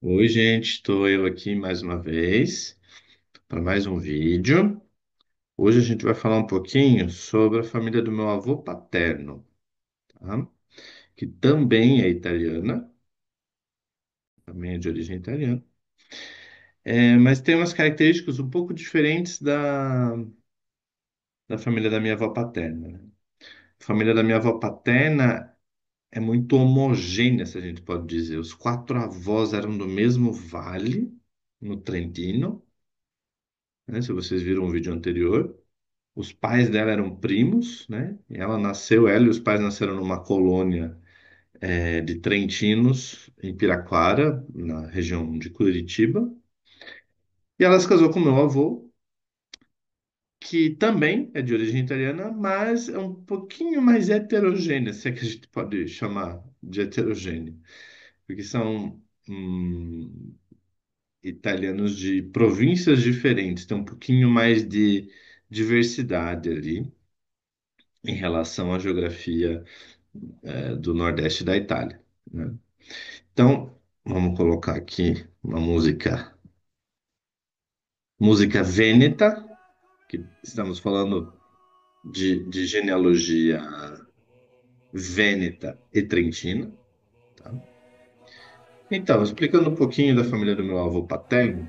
Oi, gente, estou eu aqui mais uma vez para mais um vídeo. Hoje a gente vai falar um pouquinho sobre a família do meu avô paterno, tá? Que também é italiana, também é de origem italiana, mas tem umas características um pouco diferentes da família da minha avó paterna, né? A família da minha avó paterna é muito homogênea, se a gente pode dizer. Os quatro avós eram do mesmo vale, no Trentino, né? Se vocês viram o vídeo anterior. Os pais dela eram primos, né? Ela e os pais nasceram numa colônia de trentinos, em Piraquara, na região de Curitiba. E ela se casou com meu avô, que também é de origem italiana, mas é um pouquinho mais heterogênea, se é que a gente pode chamar de heterogênea. Porque são italianos de províncias diferentes, tem um pouquinho mais de diversidade ali em relação à geografia do Nordeste da Itália, né? Então, vamos colocar aqui uma música vêneta, que estamos falando de genealogia vêneta e trentina, tá? Então, explicando um pouquinho da família do meu avô paterno,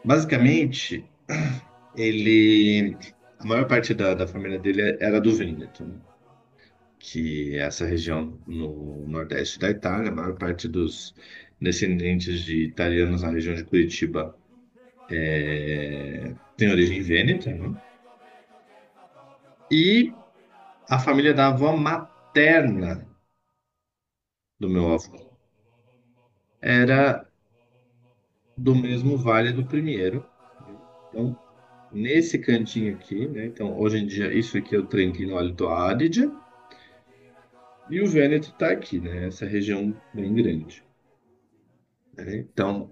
basicamente, a maior parte da família dele era do Vêneto, né? Que é essa região no Nordeste da Itália, a maior parte dos descendentes de italianos na região de Curitiba tem origem vêneta, né? E a família da avó materna do meu avô era do mesmo Vale do Primeiro, né? Então, nesse cantinho aqui, né? Então, hoje em dia, isso aqui é o Trentino Alto Adige e o Vêneto está aqui, né? Essa região bem grande, né? Então,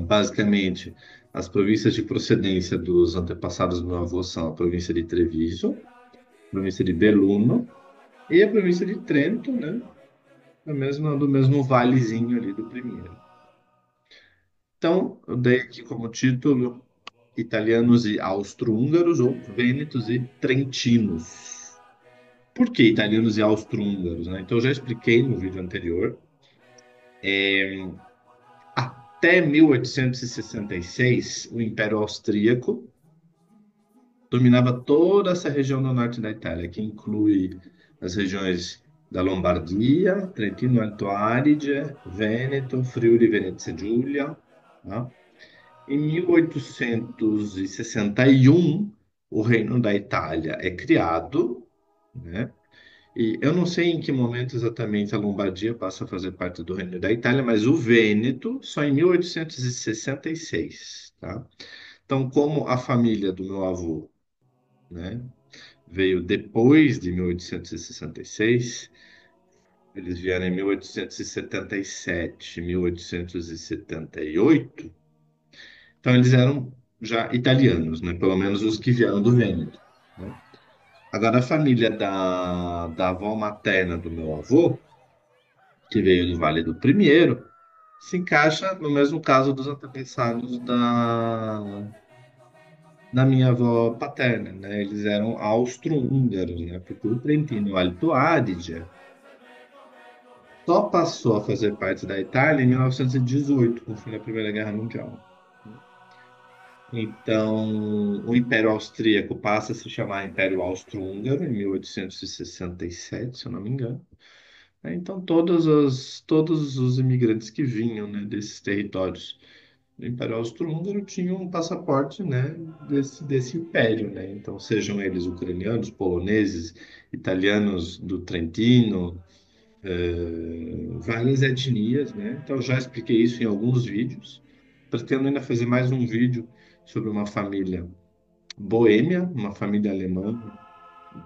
basicamente, as províncias de procedência dos antepassados do meu avô são a província de Treviso, a província de Belluno e a província de Trento, né? Do mesmo valezinho ali do primeiro. Então, eu dei aqui como título Italianos e Austro-Húngaros ou Vênetos e Trentinos. Por que italianos e austro-húngaros, né? Então, eu já expliquei no vídeo anterior. Até 1866, o Império Austríaco dominava toda essa região do norte da Itália, que inclui as regiões da Lombardia, Trentino Alto Adige, Vêneto, Friuli Venezia Giulia, tá? Em 1861, o Reino da Itália é criado, né? E eu não sei em que momento exatamente a Lombardia passa a fazer parte do Reino da Itália, mas o Vêneto só em 1866, tá? Então, como a família do meu avô, né, veio depois de 1866, eles vieram em 1877, 1878. Então eles eram já italianos, né? Pelo menos os que vieram do Vêneto, né? Agora a família da avó materna do meu avô, que veio do Vale do Primeiro, se encaixa no mesmo caso dos antepassados da minha avó paterna, né? Eles eram austro-húngaros, né? Porque o Trentino Alto Adige só passou a fazer parte da Itália em 1918, com o fim da Primeira Guerra Mundial. Então, o Império Austríaco passa a se chamar Império Austro-Húngaro em 1867, se eu não me engano. Então, todos os imigrantes que vinham, né, desses territórios do Império Austro-Húngaro tinham um passaporte, né, desse império, né? Então, sejam eles ucranianos, poloneses, italianos do Trentino, várias etnias, né? Então, já expliquei isso em alguns vídeos. Pretendo ainda fazer mais um vídeo sobre uma família boêmia, uma família alemã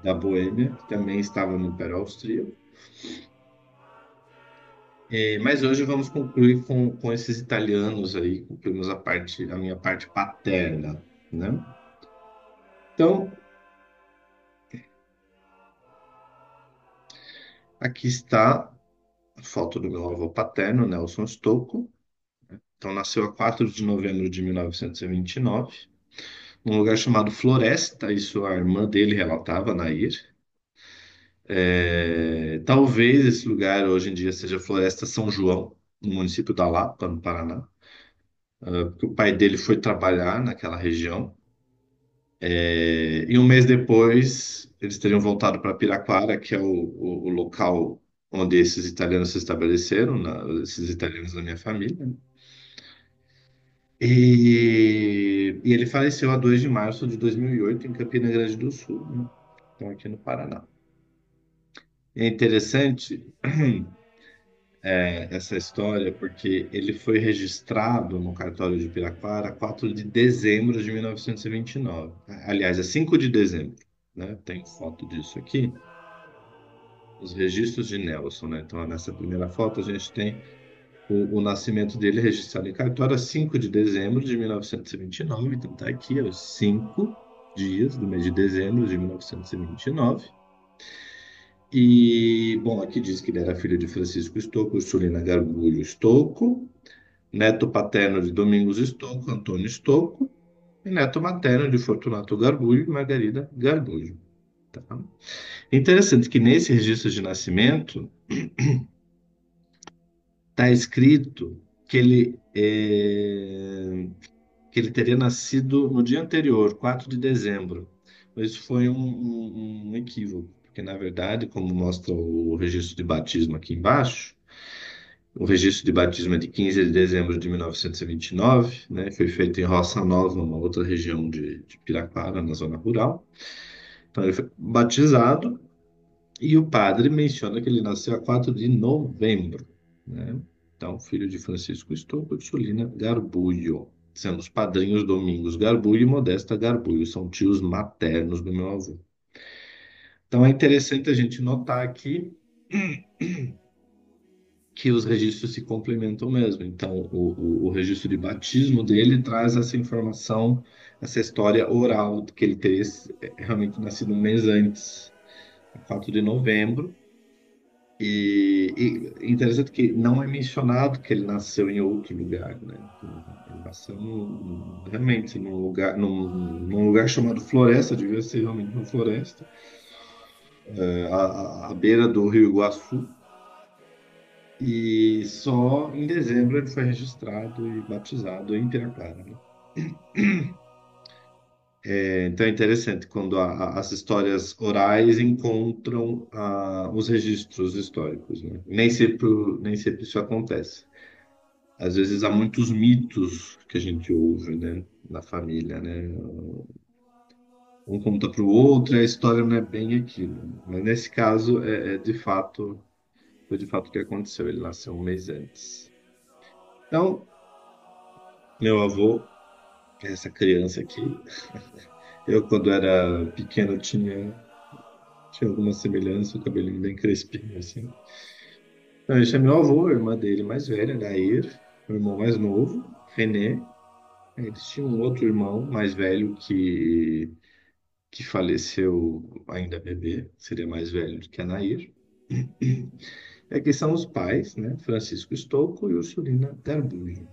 da Boêmia, que também estava no Império Austríaco. Mas hoje vamos concluir com esses italianos aí, concluímos a minha parte paterna, né? Então, aqui está foto do meu avô paterno, Nelson Stocco. Então, nasceu a 4 de novembro de 1929, num lugar chamado Floresta, isso a irmã dele relatava, Nair. Talvez esse lugar hoje em dia seja Floresta São João, no município da Lapa, no Paraná, porque o pai dele foi trabalhar naquela região. E um mês depois, eles teriam voltado para Piraquara, que é o local onde esses italianos se estabeleceram, esses italianos da minha família, né? E ele faleceu a 2 de março de 2008 em Campina Grande do Sul, né? Então, aqui no Paraná. É interessante essa história porque ele foi registrado no cartório de Piraquara 4 de dezembro de 1929. Aliás, é 5 de dezembro, né? Tem foto disso aqui. Os registros de Nelson, né? Então, nessa primeira foto, a gente tem o nascimento dele registrado em cartório a 5 de dezembro de 1929. Então, tá aqui, os 5 dias do mês de dezembro de 1929. Bom, aqui diz que ele era filho de Francisco Stocco, Ursulina Garbulho Stocco, neto paterno de Domingos Stocco, Antônio Stocco, e neto materno de Fortunato Garbulho e Margarida Garbulho. Tá? Interessante que nesse registro de nascimento está escrito que ele teria nascido no dia anterior, 4 de dezembro. Mas isso foi um equívoco, porque na verdade, como mostra o registro de batismo aqui embaixo, o registro de batismo é de 15 de dezembro de 1929, né? Foi feito em Roça Nova, uma outra região de Piraquara, na zona rural. Então ele foi batizado e o padre menciona que ele nasceu a 4 de novembro, né? Então, filho de Francisco Stocco e Sulina Garbulho, sendo os padrinhos Domingos Garbulho e Modesta Garbulho, são tios maternos do meu avô. Então, é interessante a gente notar aqui que os registros se complementam mesmo. Então, o registro de batismo dele traz essa informação, essa história oral, que ele teria realmente nascido um mês antes, 4 de novembro. Interessante que não é mencionado que ele nasceu em outro lugar, né? Ele nasceu realmente num lugar chamado Floresta, devia ser realmente uma floresta, à beira do Rio Iguaçu. E só em dezembro ele foi registrado e batizado em Piraquara, né? Então é interessante quando as histórias orais encontram os registros históricos, né? Nem sempre isso acontece. Às vezes há muitos mitos que a gente ouve, né, na família, né? Um conta para o outro e a história não é bem aquilo. Mas nesse caso, foi de fato o que aconteceu. Ele nasceu um mês antes. Então, meu avô, essa criança aqui, eu quando era pequeno tinha alguma semelhança, o cabelinho bem crespinho, assim. Então, esse é meu avô, a irmã dele mais velha, Nair, o irmão mais novo, René. Eles tinham um outro irmão mais velho que faleceu ainda bebê, seria mais velho do que a Nair. E aqui são os pais, né? Francisco Stocco e Ursulina Garbugio.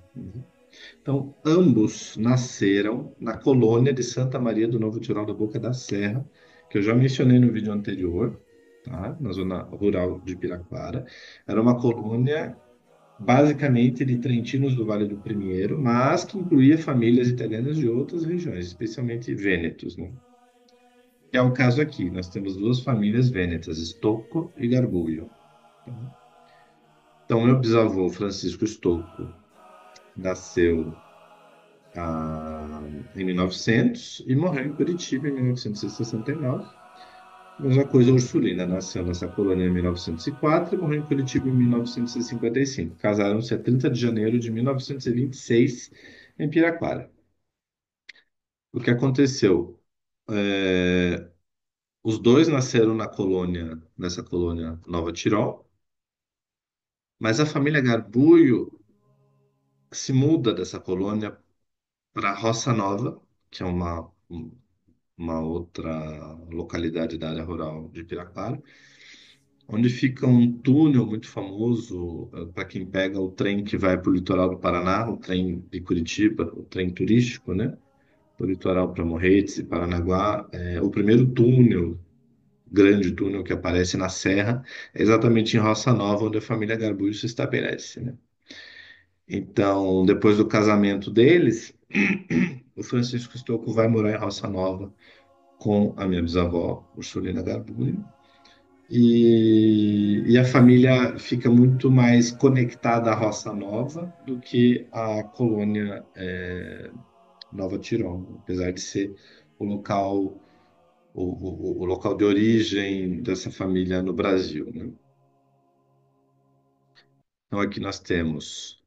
Então, ambos nasceram na colônia de Santa Maria do Novo Tirol da Boca da Serra, que eu já mencionei no vídeo anterior, tá? Na zona rural de Piraquara. Era uma colônia basicamente de trentinos do Vale do Primiero, mas que incluía famílias italianas de outras regiões, especialmente vênetos, né? Que é o caso aqui. Nós temos duas famílias vênetas, Stocco e Garbuio. Então, meu bisavô, Francisco Stocco, nasceu em 1900 e morreu em Curitiba em 1969. Mesma coisa, a Ursulina nasceu nessa colônia em 1904 e morreu em Curitiba em 1955. Casaram-se a 30 de janeiro de 1926 em Piraquara. O que aconteceu? É, os dois nasceram nessa colônia Nova Tirol, mas a família Garbuio se muda dessa colônia para Roça Nova, que é uma outra localidade da área rural de Piraquara, onde fica um túnel muito famoso para quem pega o trem que vai para o litoral do Paraná, o trem de Curitiba, o trem turístico, né? Do litoral para Morretes e Paranaguá. O primeiro túnel, grande túnel que aparece na Serra, é exatamente em Roça Nova, onde a família Garbulo se estabelece, né? Então, depois do casamento deles, o Francisco Stocco vai morar em Roça Nova com a minha bisavó, Ursulina Garbulo. E a família fica muito mais conectada à Roça Nova do que à colônia Nova Tirol, apesar de ser o local, o local de origem dessa família no Brasil, né? Então aqui nós temos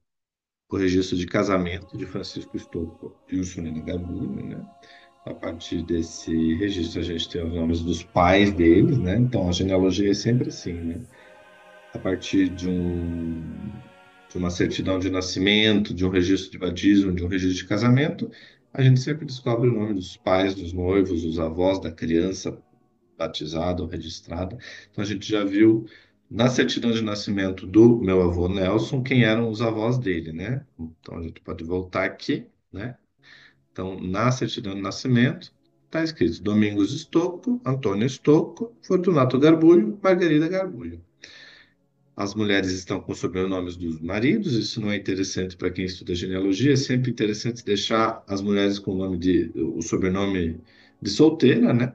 o registro de casamento de Francisco Stocco e Ursulina Gabuni, né? A partir desse registro a gente tem os nomes dos pais deles, né? Então a genealogia é sempre assim, né? A partir de uma certidão de nascimento, de um registro de batismo, de um registro de casamento, a gente sempre descobre o nome dos pais, dos noivos, dos avós da criança batizada ou registrada. Então a gente já viu na certidão de nascimento do meu avô Nelson quem eram os avós dele, né? Então a gente pode voltar aqui, né? Então na certidão de nascimento está escrito Domingos Estocco, Antônio Estocco, Fortunato Garbulho, Margarida Garbulho. As mulheres estão com os sobrenomes dos maridos, isso não é interessante para quem estuda genealogia, é sempre interessante deixar as mulheres com o sobrenome de solteira, né?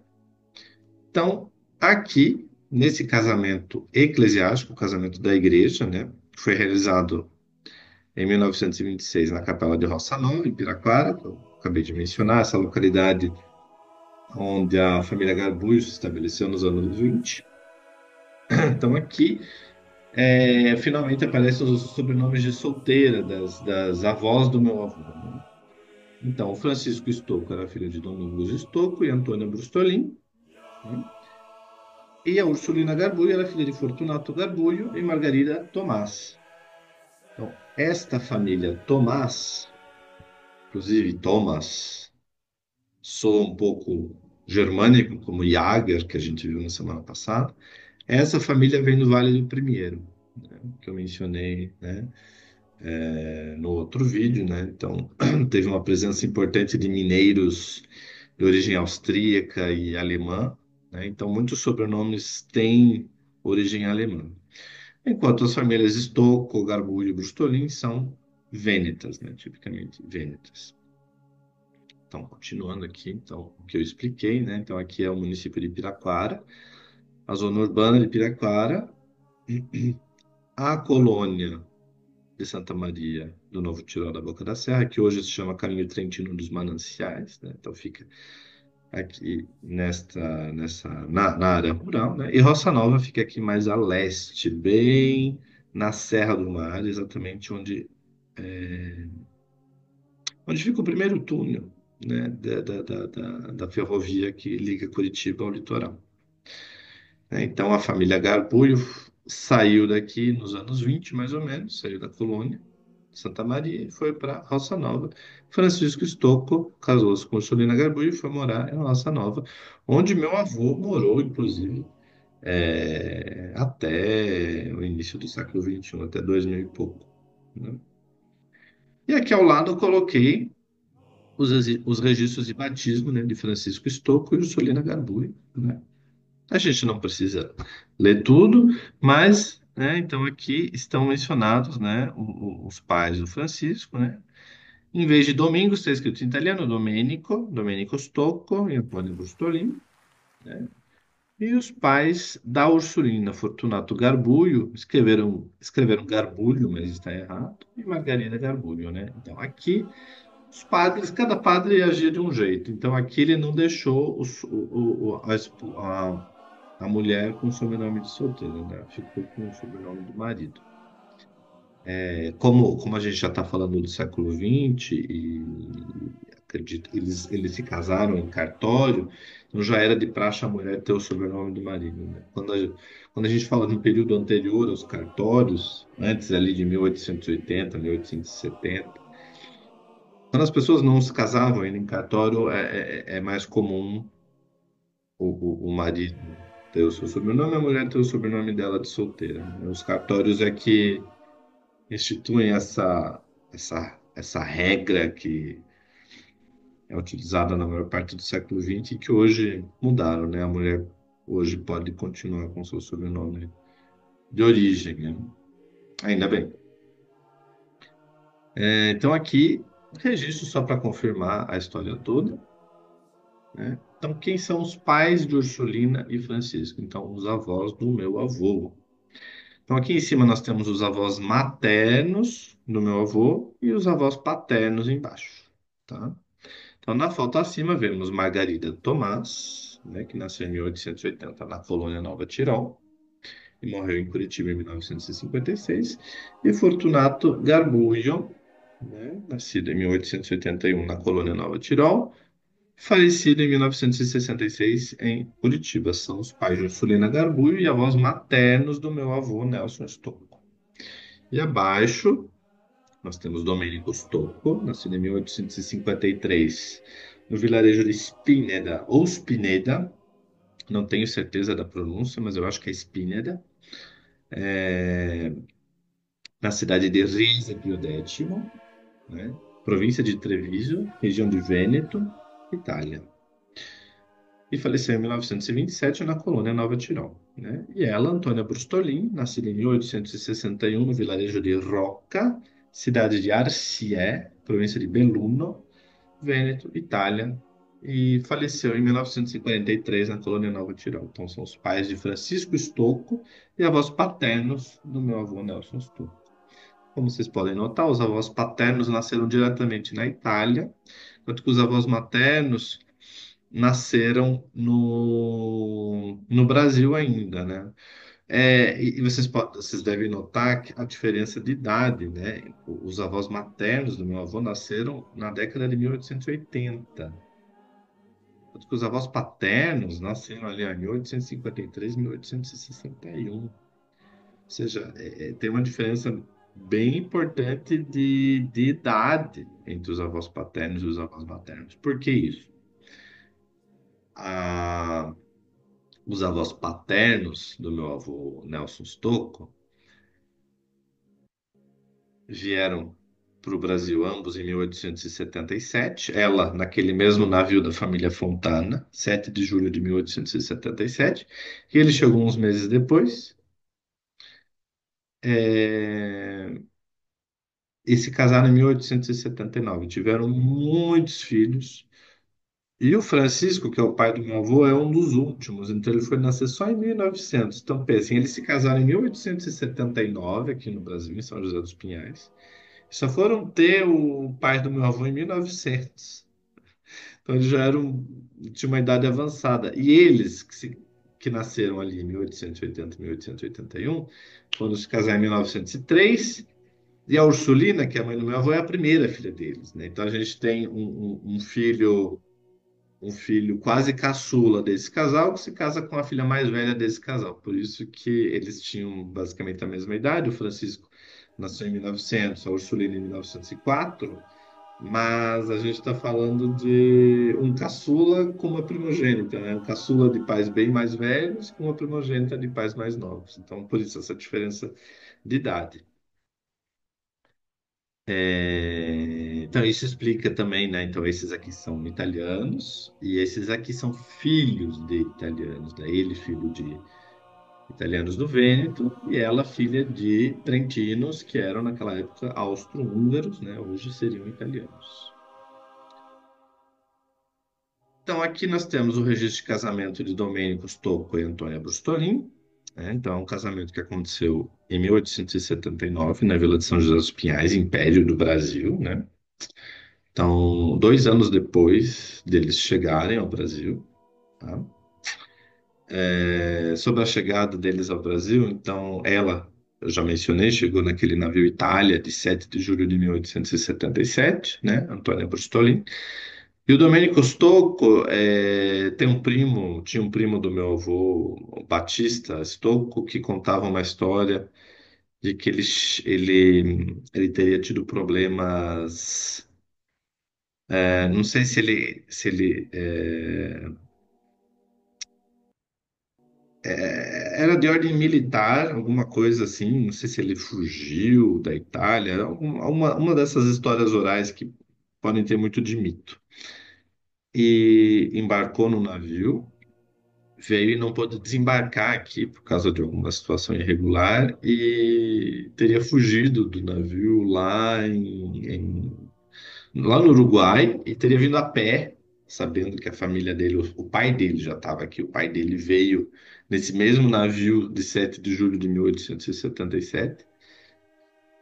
Então, aqui, nesse casamento eclesiástico, o casamento da igreja, né? Que foi realizado em 1926 na Capela de Roça Nova, em Piraquara, que eu acabei de mencionar, essa localidade onde a família Garbuio se estabeleceu nos anos 20. Então, aqui finalmente aparecem os sobrenomes de solteira das avós do meu avô, né? Então, o Francisco Stocco era filho de Domingos Stocco e Antônia Brustolin, né? E a Ursulina Garbulho era filha de Fortunato Garbulho e Margarida Tomás. Então, esta família Tomás, inclusive Thomas, soa um pouco germânico, como Jager, que a gente viu na semana passada. Essa família vem do Vale do Primiero, né, que eu mencionei, né, no outro vídeo, né? Então, teve uma presença importante de mineiros de origem austríaca e alemã, né? Então, muitos sobrenomes têm origem alemã. Enquanto as famílias Stocco, Garbulho e Brustolin são vênetas, né? Tipicamente vênetas. Então, continuando aqui, então, o que eu expliquei, né? Então, aqui é o município de Piraquara, a zona urbana de Piraquara, a colônia de Santa Maria do Novo Tirol da Boca da Serra, que hoje se chama Caminho Trentino dos Mananciais, né? Então fica aqui na área rural, né? E Roça Nova fica aqui mais a leste, bem na Serra do Mar, exatamente onde fica o primeiro túnel, né? Da ferrovia que liga Curitiba ao litoral, né? Então a família Garpulho saiu daqui nos anos 20, mais ou menos, saiu da colônia Santa Maria e foi para Roça Nova. Francisco Stocco casou-se com Solina Garbulo e foi morar em Roça Nova, onde meu avô morou, inclusive, até o início do século XXI, até 2000 e pouco, né? E aqui ao lado eu coloquei os registros de batismo, né, de Francisco Stocco e Ursulina Garbulo, né? A gente não precisa ler tudo, mas, né, então aqui estão mencionados, né, os pais do Francisco, né? Em vez de Domingos, está escrito em italiano Domenico, Domenico Stocco e Antonio Brustolin, né? E os pais da Ursulina, Fortunato Garbulho, escreveram Garbulho, mas está errado, e Margarida Garbulho, né? Então aqui os padres, cada padre agia de um jeito. Então aqui ele não deixou a mulher com o sobrenome de solteira, né? Ficou com o sobrenome do marido. Como a gente já está falando do século XX e acredito que eles se casaram em cartório, então já era de praxe a mulher ter o sobrenome do marido, né? Quando a gente fala no período anterior aos cartórios, antes ali de 1880, 1870, quando as pessoas não se casavam ainda em cartório, é mais comum o marido. ter o seu sobrenome, a mulher ter o sobrenome dela de solteira, né? Os cartórios é que instituem essa regra que é utilizada na maior parte do século XX e que hoje mudaram, né? A mulher hoje pode continuar com seu sobrenome de origem, né? Ainda bem. Então aqui, registro só para confirmar a história toda, né? Então, quem são os pais de Ursulina e Francisco? Então, os avós do meu avô. Então, aqui em cima nós temos os avós maternos do meu avô e os avós paternos embaixo, tá? Então, na foto acima vemos Margarida Tomás, né, que nasceu em 1880 na colônia Nova Tirol e morreu em Curitiba em 1956, e Fortunato Garbuglio, né, nascido em 1881 na colônia Nova Tirol, falecido em 1966 em Curitiba. São os pais de Ursulina Garbuglio e avós maternos do meu avô Nelson Stocco. E abaixo nós temos Domenico Stocco, nascido em 1853 no vilarejo de Spineda, ou Spineda, não tenho certeza da pronúncia, mas eu acho que é Spineda, na cidade de Riese Pio né? Província de Treviso, região de Vêneto, Itália. E faleceu em 1927 na colônia Nova Tirol, né? E ela, Antônia Brustolin, nascida em 1861 no vilarejo de Rocca, cidade de Arcié, província de Belluno, Vêneto, Itália, e faleceu em 1943 na colônia Nova Tirol. Então são os pais de Francisco Stocco e avós paternos do meu avô Nelson Stocco. Como vocês podem notar, os avós paternos nasceram diretamente na Itália, enquanto que os avós maternos nasceram no Brasil ainda, né? E vocês devem notar a diferença de idade, né? Os avós maternos do meu avô nasceram na década de 1880, enquanto que os avós paternos nasceram ali em 1853, 1861. Ou seja, tem uma diferença bem importante de idade entre os avós paternos e os avós maternos. Por que isso? A, os avós paternos do meu avô Nelson Stocco vieram para o Brasil ambos em 1877. Ela, naquele mesmo navio da família Fontana, 7 de julho de 1877. E ele chegou uns meses depois. É, e se casaram em 1879. Tiveram muitos filhos. E o Francisco, que é o pai do meu avô, é um dos últimos. Então ele foi nascer só em 1900. Então pensem, eles se casaram em 1879 aqui no Brasil, em São José dos Pinhais. Só foram ter o pai do meu avô em 1900. Então eles já eram, tinham uma idade avançada. E eles, que nasceram ali em 1880, 1881, foram se casar em 1903. E a Ursulina, que é a mãe do meu avô, é a primeira filha deles, né? Então a gente tem um filho quase caçula desse casal que se casa com a filha mais velha desse casal. Por isso que eles tinham basicamente a mesma idade. O Francisco nasceu em 1900, a Ursulina em 1904, mas a gente está falando de um caçula com uma primogênita, né? Um caçula de pais bem mais velhos com uma primogênita de pais mais novos. Então, por isso essa diferença de idade. Então, isso explica também, né? Então, esses aqui são italianos e esses aqui são filhos de italianos, né? Ele, filho de italianos do Vêneto, e ela, filha de trentinos, que eram naquela época austro-húngaros, né? Hoje seriam italianos. Então, aqui nós temos o registro de casamento de Domenico Stocco e Antônia Brustolin, né? Então, é um casamento que aconteceu em 1879, na Vila de São José dos Pinhais, Império do Brasil, né? Então, 2 anos depois deles chegarem ao Brasil, tá? Sobre a chegada deles ao Brasil, então, ela, eu já mencionei, chegou naquele navio Itália de 7 de julho de 1877, né? Antônia Brustolin. E o Domenico Stocco tinha um primo do meu avô, o Batista Stocco, que contava uma história de que ele teria tido problemas. Não sei se ele Era de ordem militar, alguma coisa assim. Não sei se ele fugiu da Itália. Uma dessas histórias orais que podem ter muito de mito. E embarcou no navio, veio e não pôde desembarcar aqui por causa de alguma situação irregular e teria fugido do navio lá no Uruguai e teria vindo a pé, sabendo que a família dele, o pai dele já estava aqui. O pai dele veio nesse mesmo navio de 7 de julho de 1877.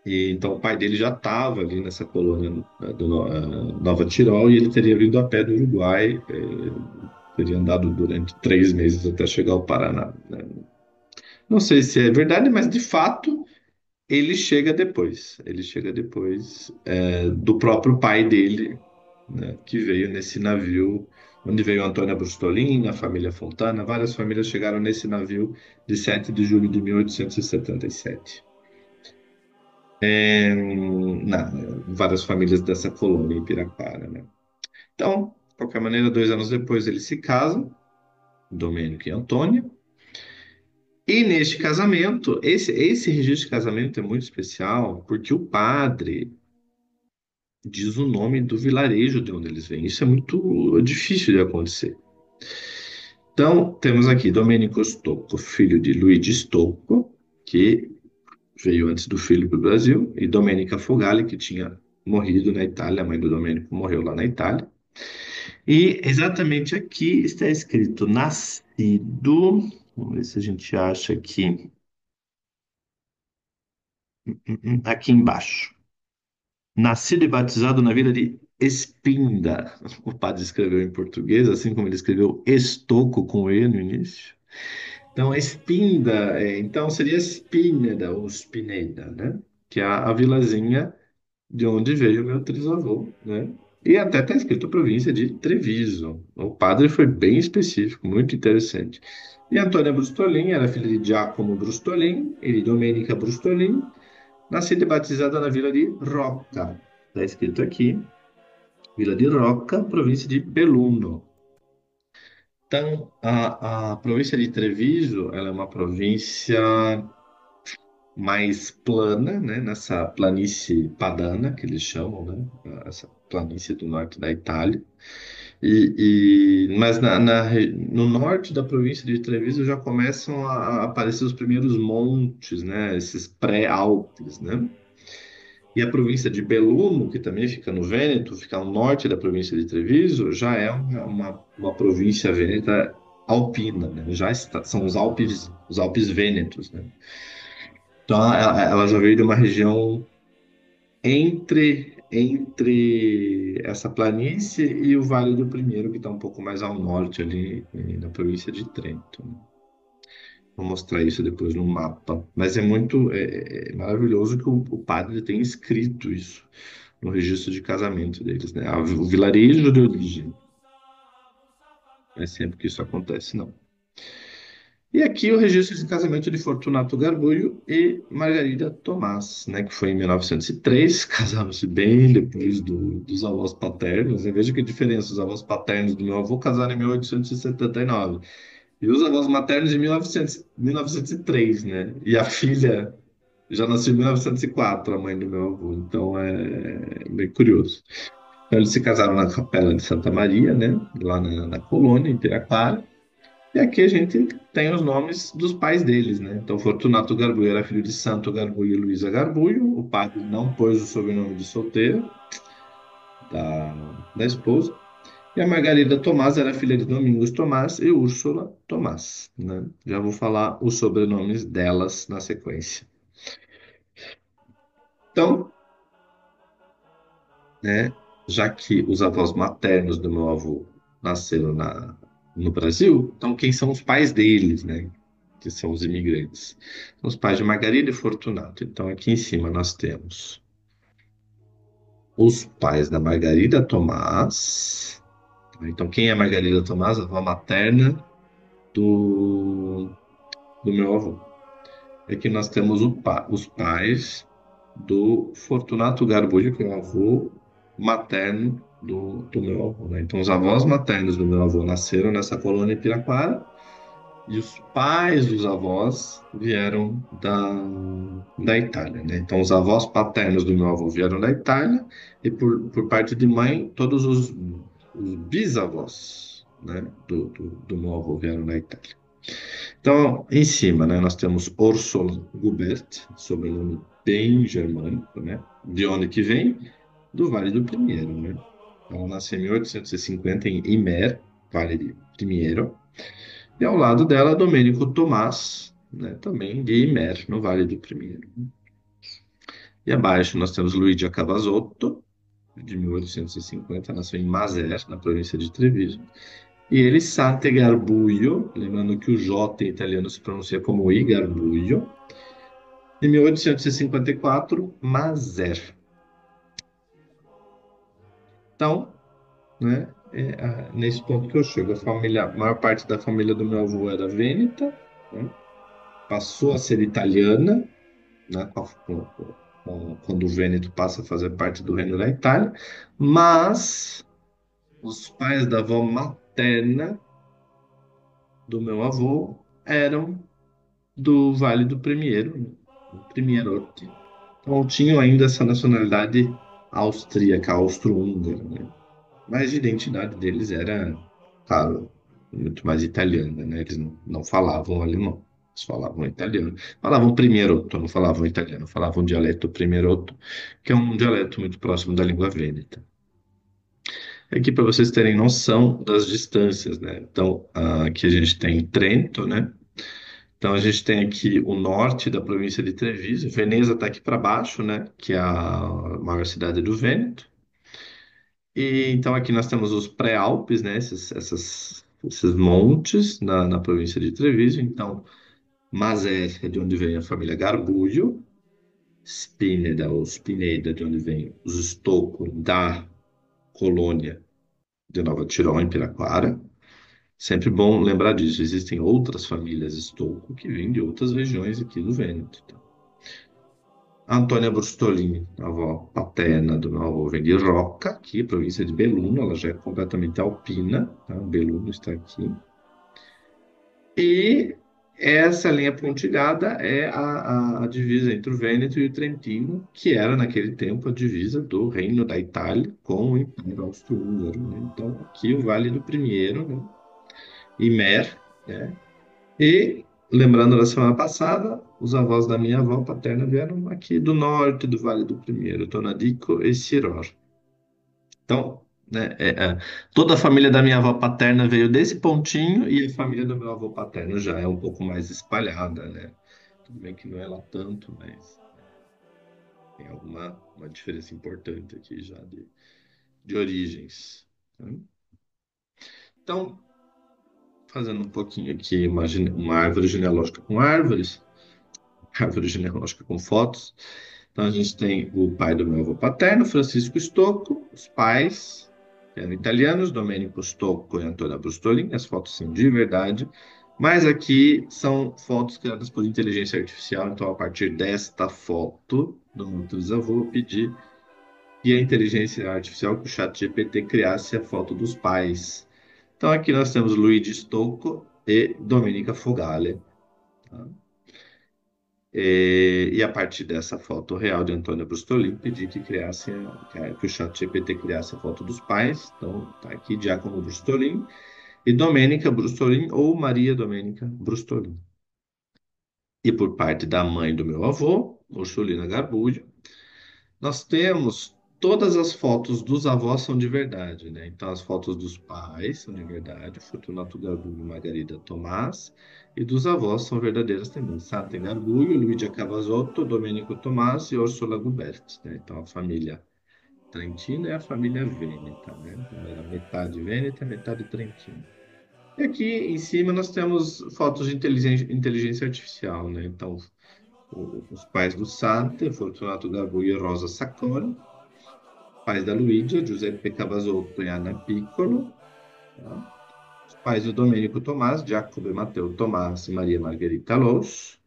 E então o pai dele já estava ali nessa colônia Nova Tirol e ele teria vindo a pé do Uruguai, teria andado durante 3 meses até chegar ao Paraná, né? Não sei se é verdade, mas de fato ele chega depois. Ele chega depois do próprio pai dele, né, que veio nesse navio, onde veio Antônia Brustolin, a família Fontana, várias famílias chegaram nesse navio de 7 de julho de 1877. Várias famílias dessa colônia em Piraquara, né? Então, de qualquer maneira, 2 anos depois eles se casam, Domênico e Antônia. E neste casamento, esse registro de casamento é muito especial porque o padre diz o nome do vilarejo de onde eles vêm. Isso é muito difícil de acontecer. Então, temos aqui Domênico Stocco, filho de Luigi Stocco, que veio antes do filho para o Brasil, e Domenica Fogali, que tinha morrido na Itália, a mãe do Domênico morreu lá na Itália. E exatamente aqui está escrito nascido. Vamos ver se a gente acha aqui. Aqui embaixo. Nascido e batizado na vila de Espinda. O padre escreveu em português, assim como ele escreveu Estoco com E no início. Então, Espinda, então seria Spineda ou Spineda, né? Que é a vilazinha de onde veio meu trisavô, né? E até está escrito província de Treviso. O padre foi bem específico, muito interessante. E Antônia Brustolin era filha de Giacomo Brustolin e de Domenica Brustolin, nascida e batizada na vila de Rocca. Está escrito aqui, vila de Rocca, província de Belluno. Então, a província de Treviso, ela é uma província mais plana, né? Nessa planície padana, que eles chamam, né? Essa planície do norte da Itália. Mas no norte da província de Treviso já começam a aparecer os primeiros montes, né? Esses pré-Alpes, né? E a província de Belluno, que também fica no Vêneto, fica ao norte da província de Treviso, já é uma província vêneta alpina, né? São os Alpes Vênetos, né? Então ela já veio de uma região entre essa planície e o Vale do Primeiro, que está um pouco mais ao norte ali, na província de Trento, né? Vou mostrar isso depois no mapa. Mas é muito é maravilhoso que o padre tenha escrito isso no registro de casamento deles, né? O vilarejo de origem. Não é sempre que isso acontece, não. E aqui o registro de casamento de Fortunato Garbuio e Margarida Tomás, né, que foi em 1903, casaram-se bem depois dos avós paternos. E veja que diferença, os avós paternos do meu avô casaram em 1879 e os avós maternos em 1903, né? E a filha já nasceu em 1904, a mãe do meu avô. Então é bem curioso. Então, eles se casaram na Capela de Santa Maria, né? Lá na colônia, em Piraquara. E aqui a gente tem os nomes dos pais deles, né? Então, Fortunato Garbuio era filho de Santo Garbuio e Luísa Garbuio. O padre não pôs o sobrenome de solteiro da esposa. E a Margarida Tomás era filha de Domingos Tomás e Úrsula Tomás, né? Já vou falar os sobrenomes delas na sequência. Então, né, já que os avós maternos do meu avô nasceram no Brasil, então quem são os pais deles, né? Que são os imigrantes. São os pais de Margarida e Fortunato. Então, aqui em cima nós temos os pais da Margarida Tomás. Então, quem é Margarida Tomás? A avó materna do, do meu avô. Aqui nós temos os pais do Fortunato Garbujo, que é o avô materno do meu avô, né? Então, os avós maternos do meu avô nasceram nessa colônia em Piraquara E os pais dos avós vieram da Itália, né? Então, os avós paternos do meu avô vieram da Itália e, por parte de mãe, todos os bisavós, né, do meu avô vieram da Itália. Então, em cima, né, nós temos Orsola Gubert, sobrenome bem germânico, né? De onde que vem? Do Vale do Primiero, né? Ela nasceu em 1850 em Imer, Vale de Primiero. E ao lado dela, Domênico Tomás, né, também de Imer, no Vale do Primiero. E abaixo nós temos Luigi Cavazotto, de 1850, nasceu em Mazères, na província de Treviso. E ele, Sante Garbuglio, lembrando que o J em italiano se pronuncia como I Garbuglio, em 1854, Mazères. Então, né, nesse ponto que eu chego, a maior parte da família do meu avô era vêneta, né, passou a ser italiana, né, quando o Vêneto passa a fazer parte do Reino da Itália, mas os pais da avó materna do meu avô eram do Vale do Primiero, né, Primierotti. Então tinham ainda essa nacionalidade austríaca, austro-húngara, né? Mas a identidade deles era, claro, muito mais italiana, né? Eles não falavam alemão, eles falavam italiano. Falavam primierotto, não falavam italiano, falavam dialeto primierotto, que é um dialeto muito próximo da língua vêneta. Aqui para vocês terem noção das distâncias, né? Então, aqui a gente tem Trento, né? Então a gente tem aqui o norte da província de Treviso, Veneza está aqui para baixo, né? Que é a maior cidade do Vêneto. E então aqui nós temos os pré-Alpes, né? Esses montes na província de Treviso. Então, Mazé é de onde vem a família Garbuglio, Spineda ou Spineda, de onde vem os Stocco da colônia de Nova Tirol, em Piraquara. Sempre bom lembrar disso. Existem outras famílias Stocco que vêm de outras regiões aqui do Vêneto. Tá? Antônia Brustolin, avó paterna do meu avô, vem de Rocca, aqui, província de Belluno, ela já é completamente alpina, tá? Belluno está aqui. E essa linha pontilhada é a divisa entre o Vêneto e o Trentino, que era naquele tempo a divisa do Reino da Itália com o Império Austro-Húngaro, né? Então, aqui o Vale do Primiero, né? Imer, né? E, lembrando da semana passada, os avós da minha avó paterna vieram aqui do norte do Vale do Primeiro, Tonadico e Ciror. Então, né, toda a família da minha avó paterna veio desse pontinho e a família do meu avô paterno já é um pouco mais espalhada, né? Tudo bem que não é lá tanto, mas tem uma diferença importante aqui já de origens. Né? Então, fazendo um pouquinho aqui uma árvore genealógica com árvores, árvore genealógica com fotos. Então a gente tem o pai do meu avô paterno, Francisco Stocco, os pais eram italianos, Domenico Stocco e Antônia Brustolin, as fotos são de verdade, mas aqui são fotos criadas por inteligência artificial, então a partir desta foto do meu bisavô, eu pedi que a inteligência artificial, que o chat GPT criasse a foto dos pais. Então aqui nós temos Luigi Stocco e Domenica Fogale. Tá? E a partir dessa foto real de Antônio Brustolin, pedi que o chat GPT criasse a foto dos pais. Então, tá aqui Giacomo Brustolin e Domenica Brustolin ou Maria Domenica Brustolin. E por parte da mãe do meu avô, Ursulina Garbuglio, nós temos todas as fotos dos avós são de verdade, né? Então as fotos dos pais são de verdade, Fortunato Garbuglio e Margarida Tomás, e dos avós são verdadeiras também. Santa Garbuglio, Luigi Cavazotto, Domenico Tomás e Orsola Guberti, né? Então a família Trentina é a família Vêneta, né? Então era metade Vêneta, metade Trentina. E aqui em cima nós temos fotos de inteligência artificial, né? Então os pais do Sante, Fortunato Garbuglio e Rosa Sacconi, pais da Luídia, Giuseppe Cavazotto e Anna Piccolo, tá? Os pais do Domenico Tomás, Giacomo e Matteo Tomás e Maria Margherita Loos,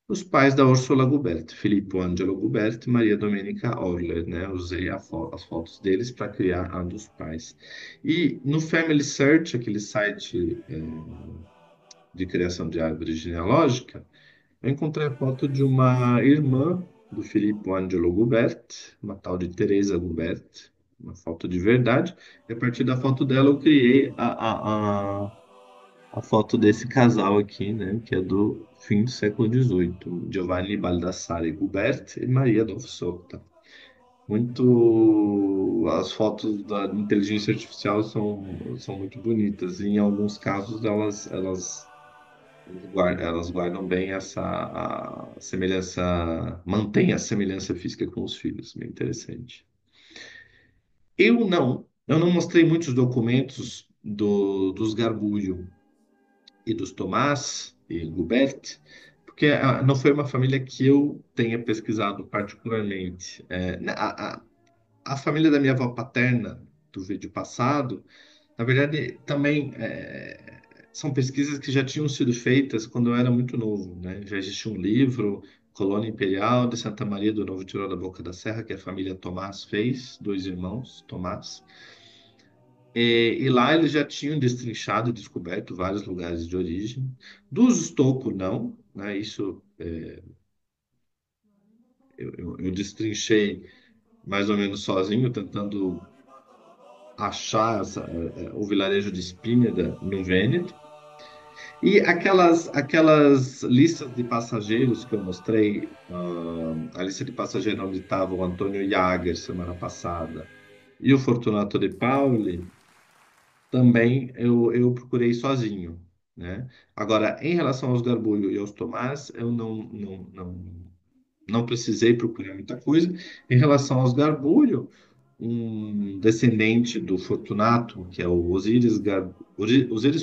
os pais da Ursula Guberti, Filippo Angelo Guberti e Maria Domenica Orler, né? Usei as fotos deles para criar a dos pais. E no Family Search, aquele site de criação de árvore genealógica, eu encontrei a foto de uma irmã do Filippo Angelo Gubert, uma tal de Teresa Gubert, uma foto de verdade, e a partir da foto dela eu criei a foto desse casal aqui, né, que é do fim do século XVIII, Giovanni Baldassare Gubert e Maria Dolce Sota. Muito, as fotos da inteligência artificial são muito bonitas. E em alguns casos elas guardam bem essa a semelhança, mantém a semelhança física com os filhos. Bem interessante. Eu não mostrei muitos documentos dos Garbulo e dos Tomás e Gubert, porque não foi uma família que eu tenha pesquisado particularmente. A família da minha avó paterna, do vídeo passado, na verdade, também são pesquisas que já tinham sido feitas quando eu era muito novo, né? Já existia um livro, Colônia Imperial de Santa Maria do Novo Tirol da Boca da Serra, que a família Tomás fez, dois irmãos, Tomás. E lá eles já tinham destrinchado e descoberto vários lugares de origem. Dos Stocco, não, né? Isso eu destrinchei mais ou menos sozinho, tentando achar o vilarejo de Spineda, no Vêneto. E aquelas listas de passageiros que eu mostrei, a lista de passageiros onde estava o Antônio Jager semana passada e o Fortunato de Pauli, também eu procurei sozinho, né? Agora, em relação aos Garbulo e aos Tomás, eu não precisei procurar muita coisa. Em relação aos Garbulo, um descendente do Fortunato, que é o Osíris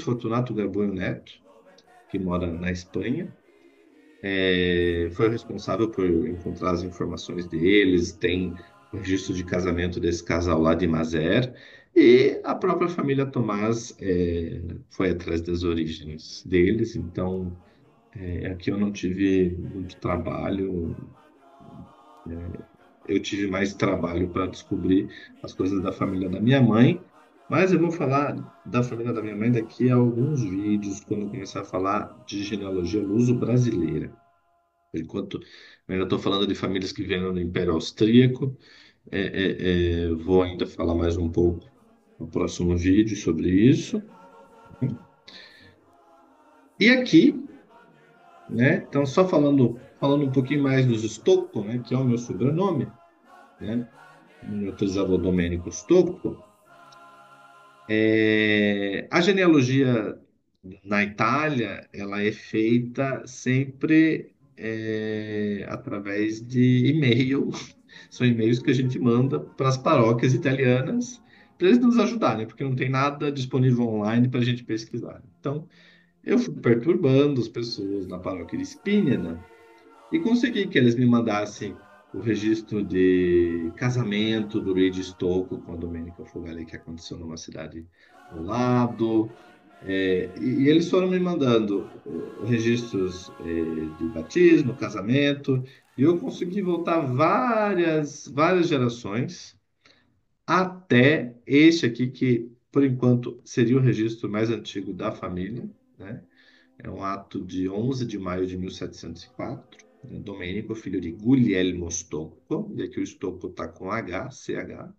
Fortunato Garbulo Neto, que mora na Espanha, foi o responsável por encontrar as informações deles, tem o registro de casamento desse casal lá de Mazer, e a própria família Tomás foi atrás das origens deles, então aqui eu não tive muito trabalho, eu tive mais trabalho para descobrir as coisas da família da minha mãe, mas eu vou falar da família da minha mãe daqui a alguns vídeos, quando eu começar a falar de genealogia luso-brasileira. Por enquanto, eu ainda estou falando de famílias que vieram do Império Austríaco. Vou ainda falar mais um pouco no próximo vídeo sobre isso. E aqui, né? Então, só falando um pouquinho mais dos Stocco, né? Que é o meu sobrenome, né? Meu trisavô Domênico Stocco. A genealogia na Itália, ela é feita sempre através de e-mail. São e-mails que a gente manda para as paróquias italianas para eles nos ajudarem, porque não tem nada disponível online para a gente pesquisar. Então, eu fui perturbando as pessoas na paróquia de Spínia e consegui que eles me mandassem o registro de casamento do rei de Stocco com a Domenica Fogali, que aconteceu numa cidade ao lado. E eles foram me mandando registros de batismo, casamento, e eu consegui voltar várias gerações até este aqui, que por enquanto seria o registro mais antigo da família, né? É um ato de 11 de maio de 1704, né? Domenico, filho de Guglielmo Stocco, e aqui o Stocco está com H, CH,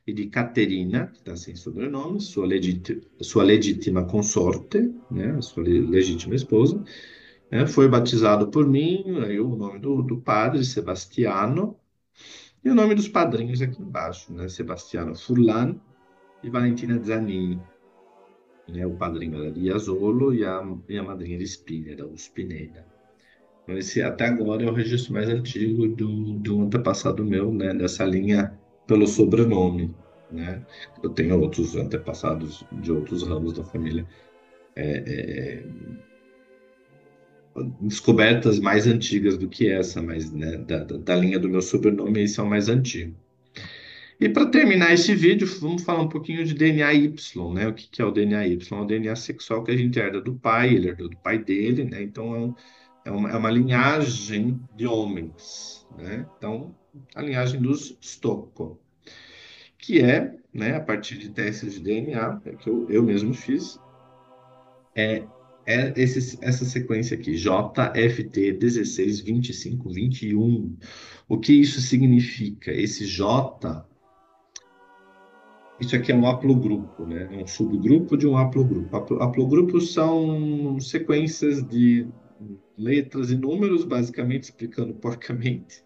e de Caterina, que está sem sobrenome, sua legítima consorte, né, a sua legítima esposa, né, foi batizado por mim, aí o nome do padre, Sebastiano, e o nome dos padrinhos aqui embaixo, né, Sebastiano Furlan e Valentina Zanini, né, o padrinho era de Asolo e a madrinha de Spina, era o Spinetta. Então, esse até agora é o registro mais antigo do antepassado meu, né, dessa linha pelo sobrenome, né? Eu tenho outros antepassados de outros ramos da família, descobertas mais antigas do que essa, mas né, da linha do meu sobrenome, esse é o mais antigo. E para terminar esse vídeo, vamos falar um pouquinho de DNA Y, né? O que que é o DNA Y? É o DNA sexual que a gente herda do pai, ele herdou do pai dele, né? Então é uma linhagem de homens, né? Então, a linhagem dos Stocco, que né, a partir de testes de DNA, que eu mesmo fiz, essa sequência aqui, JFT 16, 25, 21. O que isso significa? Esse J, isso aqui é um haplogrupo, né? É um subgrupo de um haplogrupo. Haplogrupos são sequências de letras e números, basicamente, explicando porcamente,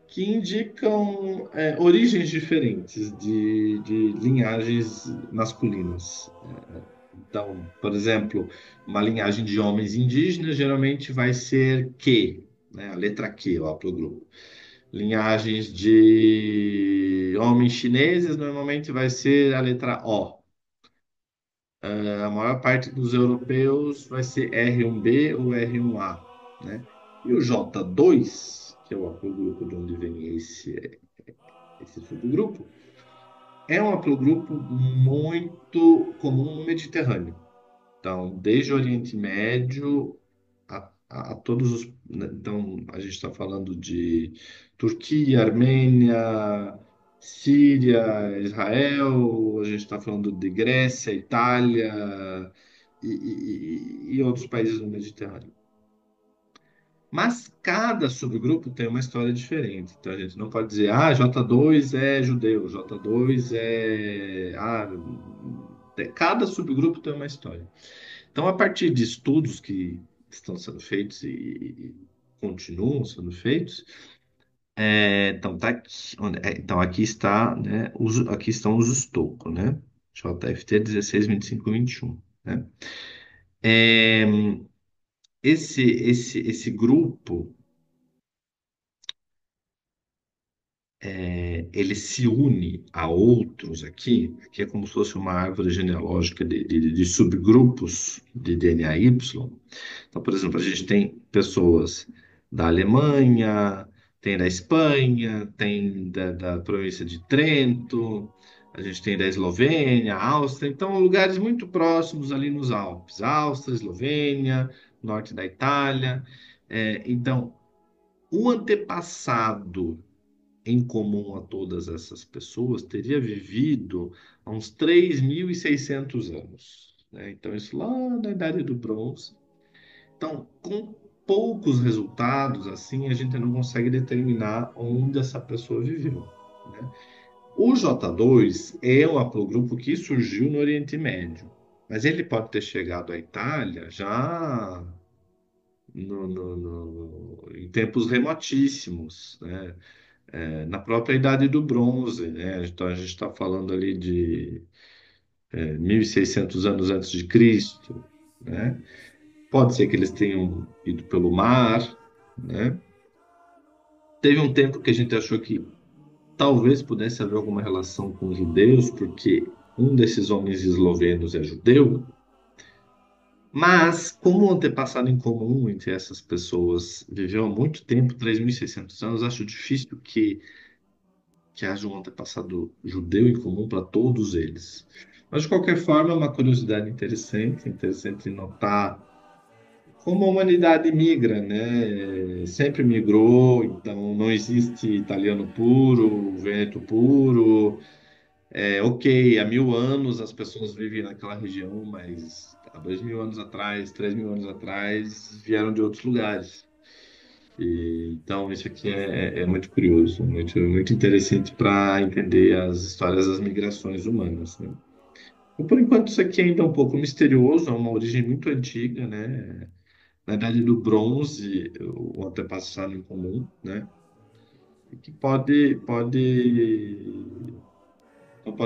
que indicam origens diferentes de linhagens masculinas. Então, por exemplo, uma linhagem de homens indígenas geralmente vai ser Q, né? A letra Q, o haplogrupo. Linhagens de homens chineses normalmente vai ser a letra O. A maior parte dos europeus vai ser R1B ou R1A, né? E o J2, que é o haplogrupo de onde vem esse subgrupo, é um haplogrupo muito comum no Mediterrâneo. Então, desde o Oriente Médio a todos os. Né, então, a gente está falando de Turquia, Armênia, Síria, Israel, a gente está falando de Grécia, Itália e outros países do Mediterrâneo. Mas cada subgrupo tem uma história diferente. Então a gente não pode dizer, J2 é judeu, J2 é. Cada subgrupo tem uma história. Então, a partir de estudos que estão sendo feitos e continuam sendo feitos, então, tá aqui, então aqui está, né, aqui estão os estocos, né? JFT 16, 25, 21, né? É, esse grupo, ele se une a outros aqui é como se fosse uma árvore genealógica de subgrupos de DNA Y. Então, por exemplo, a gente tem pessoas da Alemanha, tem da Espanha, tem da província de Trento, a gente tem da Eslovênia, Áustria, então lugares muito próximos ali nos Alpes, Áustria, Eslovênia, norte da Itália. Então, o antepassado em comum a todas essas pessoas teria vivido há uns 3.600 anos, né? Então, isso lá na Idade do Bronze. Então, com poucos resultados, assim, a gente não consegue determinar onde essa pessoa viveu, né? O J2 é um haplogrupo que surgiu no Oriente Médio, mas ele pode ter chegado à Itália já em tempos remotíssimos, né? Na própria Idade do Bronze, né? Então a gente está falando ali de 1.600 anos antes de Cristo, né? Pode ser que eles tenham ido pelo mar, né? Teve um tempo que a gente achou que talvez pudesse haver alguma relação com os judeus, porque um desses homens eslovenos é judeu, mas como o antepassado em comum entre essas pessoas viveu há muito tempo, 3.600 anos, acho difícil que haja um antepassado judeu em comum para todos eles. Mas, de qualquer forma, é uma curiosidade interessante, interessante notar como a humanidade migra, né? Sempre migrou, então não existe italiano puro, vêneto puro. Ok, há 1.000 anos as pessoas vivem naquela região, mas há 2.000 anos atrás, 3.000 anos atrás, vieram de outros lugares. Então, isso aqui é muito curioso, muito interessante para entender as histórias das migrações humanas, né? Por enquanto, isso aqui ainda é um pouco misterioso, é uma origem muito antiga, né? Na Idade do Bronze, o antepassado em comum, né? E que pode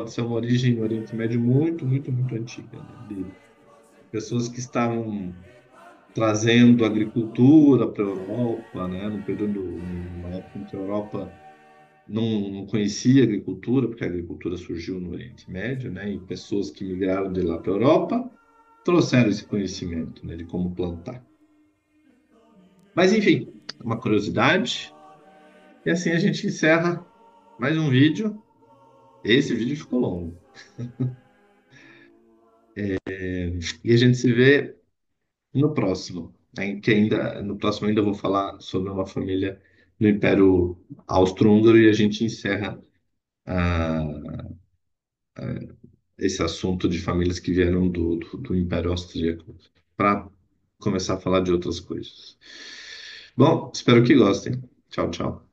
ser uma origem no Oriente Médio muito, muito, muito antiga, né? De pessoas que estavam trazendo agricultura para a Europa, né? No período, numa época em que a Europa não conhecia agricultura, porque a agricultura surgiu no Oriente Médio, né? E pessoas que migraram de lá para a Europa trouxeram esse conhecimento, né? De como plantar. Mas, enfim, uma curiosidade. E assim a gente encerra mais um vídeo. Esse vídeo ficou longo. E a gente se vê no próximo. Que ainda, no próximo ainda vou falar sobre uma família do Império Austro-Húngaro e a gente encerra ah, esse assunto de famílias que vieram do Império Austríaco. para começar a falar de outras coisas. Bom, espero que gostem. Tchau, tchau.